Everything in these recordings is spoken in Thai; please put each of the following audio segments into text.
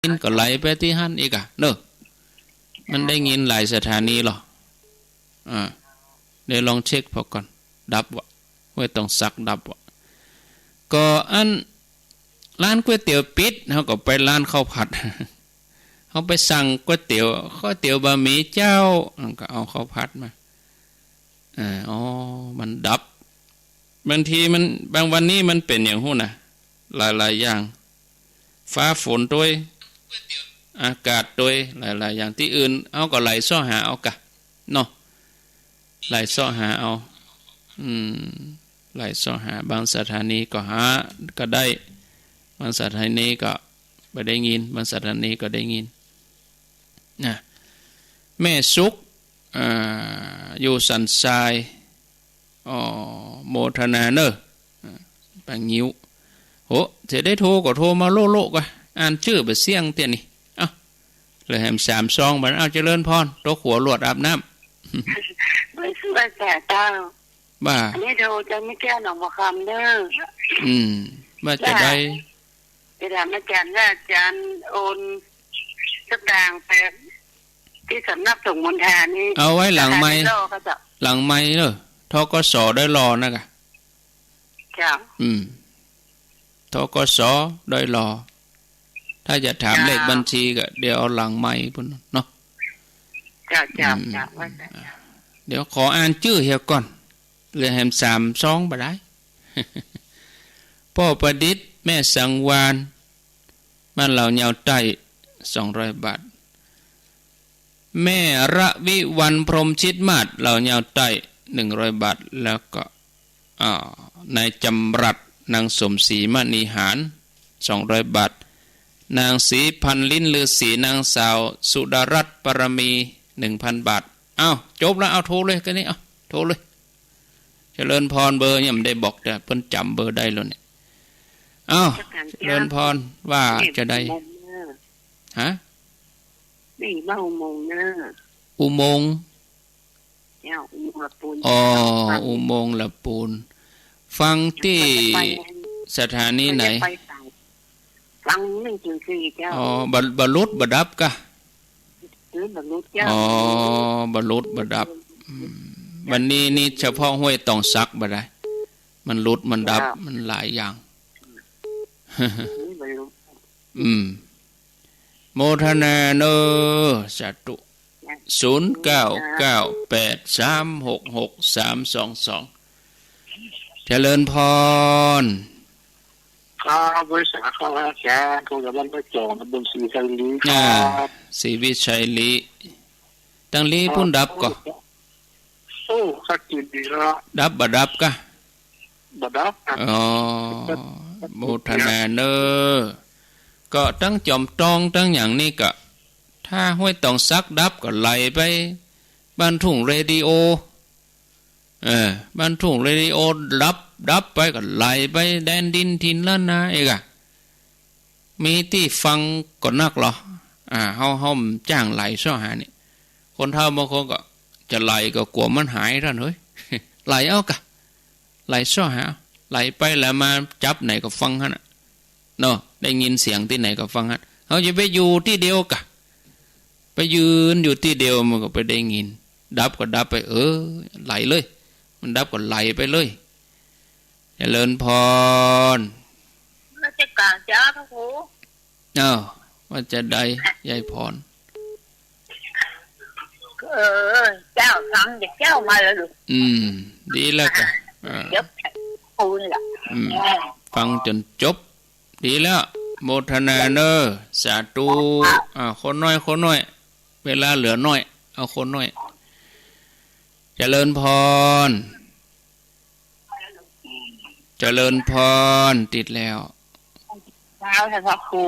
ยินก็ไหลไปที่หันอีกอะเนอะมันได้ยินหลายสถานีหรอเดี๋ยวลองเช็คพอก่อนดับวะไม่ต้องซักดับวะก็อันร้านก๋วยเตี๋ยวปิดเขาก็ไปร้านข้าวผัดเขาไปสั่งก๋วยเตี๋ยวบะหมี่เจ้าก็เอาข้าวผัดมาอ๋อมันดับบางทีมันบางวันนี้มันเป็นอย่างหู้นะหลายอย่างฟ้าฝนด้วยอากาศด้วยหลายอย่างที่อื่นเอาก็ไหลซ้อหาเอากะเนาะไหลซ้อหาเอาไหลซ้อหาบางสถานีก็หาก็ได้บางสถานีก็ไม่ได้ยินบางสถานีก็ได้ยินนะแม่สุกอยู่สันทรายโมทนาเนอะปังงิ้วโหจะได้โทรก็โทรมาโลกะอ่านชื่อไปเสี่ยงเตี้ยนี่เลยแหม3 ซองบัดเอาเจริญพรโตขัวหลวดอาบน้ำไม่ซื้อแต่เจ้าบ้าอันนี้โทรจะไม่แก้หนองบัวคำเด้อว่าจะได้เวลามาจานว่าจานโอนสักด่างไปที่สำนักส่งมณฑานี่เอาไว้หลังไม้เนอะทกสได้รอนะกะจ้าทกสได้รอถ้าจะถามเลขบัญชีก็เดี๋ยวเอาหลังไม้พุ่นเนาะจ้าเดี๋ยวขออ่านชื่อเฮียก่อนเหลือแหม3 ซองบ่ได้พ่อประดิษฐ์แม่สังวานบ้านเหล่าเหยาวใต้200 บาทแม่ระวิวันพรหมชิดมาศเหล่าเหยาวใต้100 บาทแล้วก็นายจำรัดนางสมศรีมณีหาร200 บาทนางศรีพันลิ้นฤาษีนางสาวสุดารัตน์ปรมี 1,000 บาทจบแล้วเอาโทรเลยกันนี้โทรเลยเจริญพรเบอร์ยังไม่ได้บอกแต่เพิ่นจำเบอร์ได้แล้วเนี่ยเจริญพรว่าจะได้ฮะนี่บ้าอุโมงค์นะอุโมงค์อุโมงค์ละปูนอุโมงค์ละปูนฟังที่สถานีไหนฟัง1.4เจ้าบรรลุบดับกะบรรลุเจ้าบรรลุบดับวันนี้นี่เฉพาะห้วยตองซักบ่ได้มันลุดมันดับมันหลายอย่างโมทนาเนอสาธุ0998366322เจริญพรบริษัทข้าราชการโทรกับบ้านประจงตำบลศรีชัยลีศรีวิชัยลีตั้งลีพุ่นดับก็สักกี่ปีแล้วดับบ่ดับกะบ่ดับโมทนาเนอก็ตั้งจอมตองตั้งอย่างนี้ก็ถ้าห้วยตองซักดับก็ไหลไปบ้านทุ่งเรดิโอบ้านทุ่งเรดิโอดับไปก็ไหลไปแดนดินทินล้านนาเอกมีที่ฟังก็นักเหรอเฮาจ้างไหลซ้อหานี่คนเฒ่าบางคนก็จะไหลก็กลัวมันหายท่านเฮ้ยไหลเอากะไหลซ้อหาไหลไปแล้วมาจับไหนก็ฟังฮะเนาะได้ยินเสียงที่ไหนก็ฟังฮะเขาจะไปอยู่ที่เดียวกะไปยืนอยู่ที่เดียวมันก็ไปได้ยินดับก็ดับไปไหลเลยมันดับก็ไหลไปเลยเจริญพรราชการจ้าพระครูว่าจะได้ยายพรเจ้าฟังเด็กเจ้ามาแล้วลูกดีแล้วกะจบปูนล่ะฟังจนจบดีแล้วโมทนาเนอสาธุคนน้อยเวลาเหลือน้อยเอาคนน้อยเจริญพรติดแล้วท่านพระครู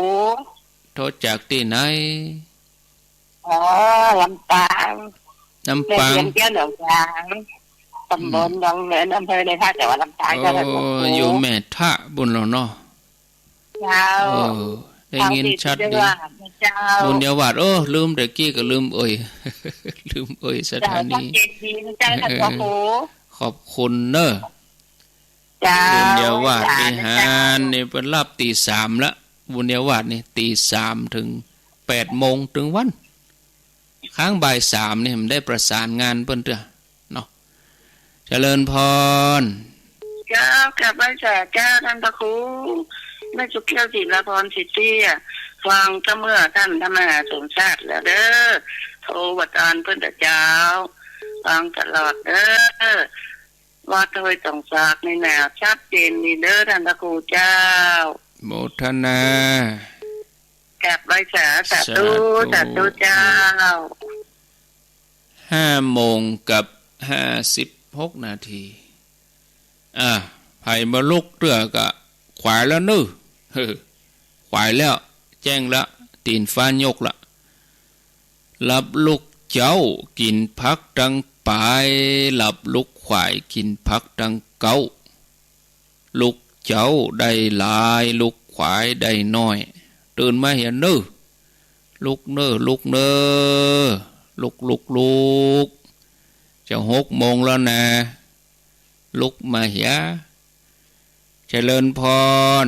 โทษจากที่ไหนลำปางเจ้าหนองจางตำบลดงเหนืออำเภอในภาคจังหวัดลำปางเจ้าท่านพระครูอยู่แม่ทะบุญแล้วเนาะได้ยินชัดดีบุญญาวัดลืมเด็กกี้ก็ลืมสถานีขอบคุณเนอะบุญญาวัดวิหารนี่เป็นรับตี 3ละ บุญญาวาสนี่ตีสามถึง8 โมงถึงวันค้างบ่าย3เนี่ยมันได้ประสานงานเปิ้นเด้อเนาะเจริญพรเจ้ากลับมาจากเจ้าท่านพระครูแม่จุกเกี้ยวจิตรพรสิทธิ์ฟังก็เมื่อท่านธรรมหาสมชาติแล้วเด้อโทรวัดตานเพิ่นเจ้าฟังตลอดเด้อว่าโดยต้องสากในแนวชัดเจนนี่เด้อท่านพระครูเจ้าโมทนากลับไปสาธุเจ้า5 โมงกับ56 นาทีไผ่มาลุกเตื้อกะขวายแล้วนึขวายแล้วแจ้งละตีนฟ้ายกละรับลูกเจ้ากินพักดังปลายรับลูกขวายกินพักดังเก้าลูกเจ้าได้หลายลูกขวายได้น้อยตื่นมาเห็นนึลูกเน้อลูกเน้อลูกจะ6 โมงแล้วนะลุกมาเหียเจริญพร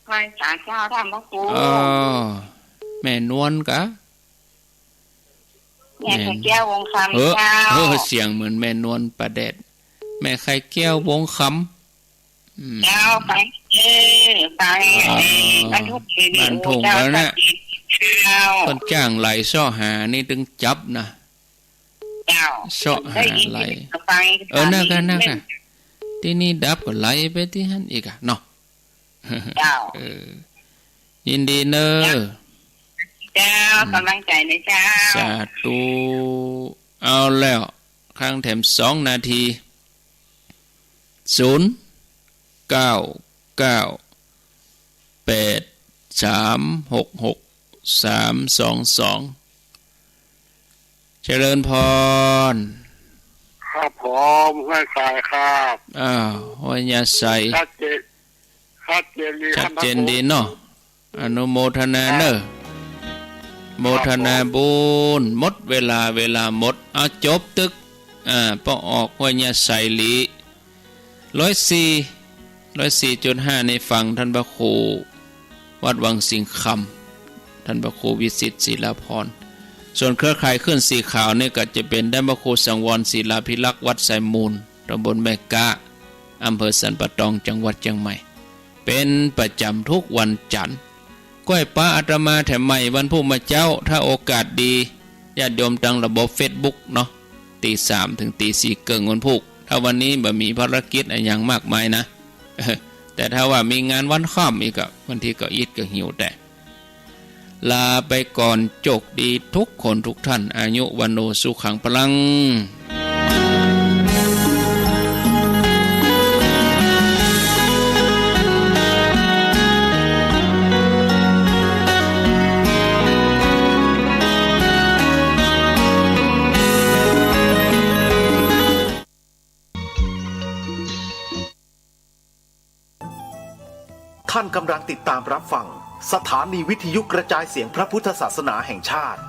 ไหว้สาเจ้าท่านพระครูแม่นวลกะแม่ไข่แก้ววงคำเจ้าเสียงเหมือนแม่นวลประเด็ดแม่ไข่แก้ววงคำเจ้าไปบรรทุกแล้วนะคนจ้างไหลซ่อหานี่ตึงจับนะซ่อหาไหลน่ากันที่นี่ดับก็ไหลไปที่หันอีกอ่ะเนาะยินดีเนอะเจ้ากำลังใจในเจ้าสาธุเอาแล้วข้างแถม2 นาที0 9 9 8 3 6 6 3 2 2เจริญพรครับผมไม่ใส่ครับวันยาใส่ชัดเจนดีเนาะอนุโมทนาเนอะโมทนาบุญหมดเวลาหมดเอาจบตึกปอออกวันยาใส่ลี104.5ในฝั่งท่านพระครูวัดวังสิงห์คำท่านพระครูวิสิตศิลาพรส่วนเครือข่ายขึ้นสีขาวนี่ก็จะเป็นท่านพระครูสังวรศิลาภิลักษ์วัดไซมูลตำบลแม่กะอำเภอสันปะตองจังหวัดเชียงใหม่เป็นประจำทุกวันจันทร์ก้อยป้าอาตมาแถมใหม่วันพุ่มมาเจ้าถ้าโอกาสดีญาติโยมตั้งระบบ Facebook เนาะตี 3 ถึงตี 4เกิงวันพุกถ้าวันนี้บ่มีภารกิจอะไรอย่างมากมายนะแต่ถ้าว่ามีงานวันค่ำอีกอะบางทีก็อิดก็หิวแต่ลาไปก่อนโชคดีทุกคนทุกท่านอายุวันโนสุขังพลังท่านกำลังติดตามรับฟังสถานีวิทยุกระจายเสียงพระพุทธศาสนาแห่งชาติ